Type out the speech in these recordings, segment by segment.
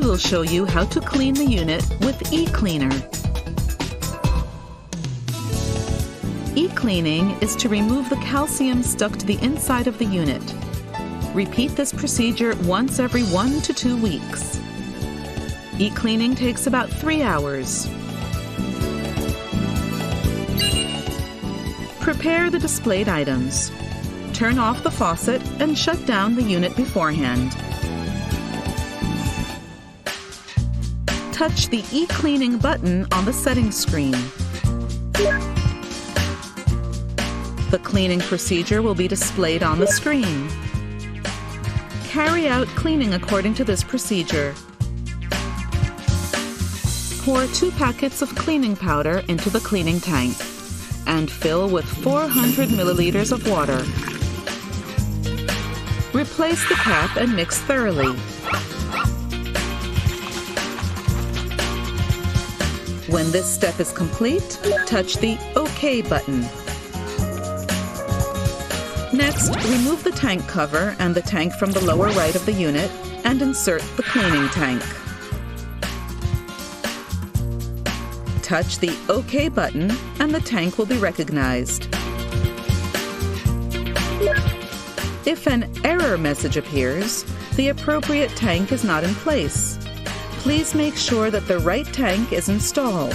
will show you how to clean the unit with eCleaner. E-cleaning is to remove the calcium stuck to the inside of the unit. Repeat this procedure once every 1 to 2 weeks. E-cleaning takes about 3 hours. Prepare the displayed items. Turn off the faucet and shut down the unit beforehand. Touch the e-cleaning button on the settings screen. The cleaning procedure will be displayed on the screen. Carry out cleaning according to this procedure. Pour 2 packets of cleaning powder into the cleaning tank and fill with 400 milliliters of water. Replace the cap and mix thoroughly. When this step is complete, touch the OK button. Next, remove the tank cover and the tank from the lower right of the unit and insert the cleaning tank. Touch the OK button and the tank will be recognized. If an error message appears, the appropriate tank is not in place. Please make sure that the right tank is installed.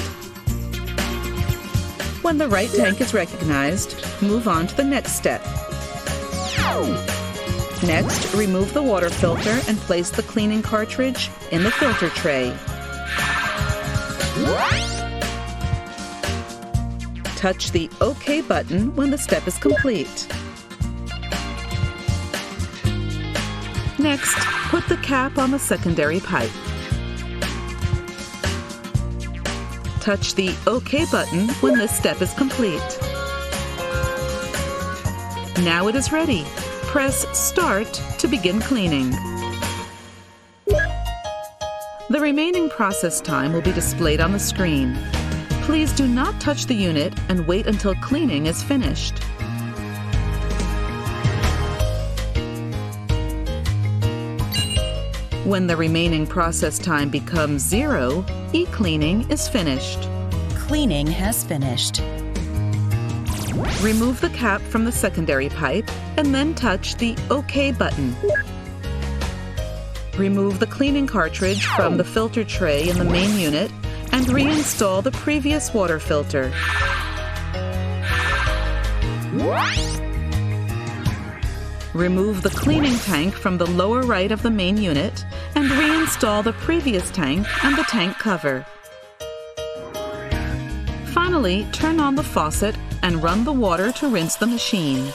When the right tank is recognized, move on to the next step. Next, remove the water filter and place the cleaning cartridge in the filter tray. Touch the OK button when the step is complete. Next, put the cap on the secondary pipe. Touch the OK button when this step is complete. Now it is ready. Press Start to begin cleaning. The remaining process time will be displayed on the screen. Please do not touch the unit and wait until cleaning is finished. When the remaining process time becomes 0, e-cleaning is finished. Cleaning has finished. Remove the cap from the secondary pipe and then touch the OK button. Remove the cleaning cartridge from the filter tray in the main unit and reinstall the previous water filter. Remove the cleaning tank from the lower right of the main unit and reinstall the previous tank and the tank cover. Finally, turn on the faucet and run the water to rinse the machine.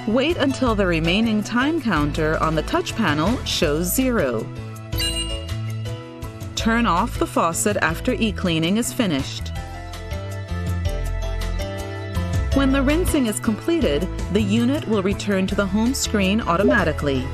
Wait until the remaining time counter on the touch panel shows 0. Turn off the faucet after e-cleaning is finished. When the rinsing is completed, the unit will return to the home screen automatically.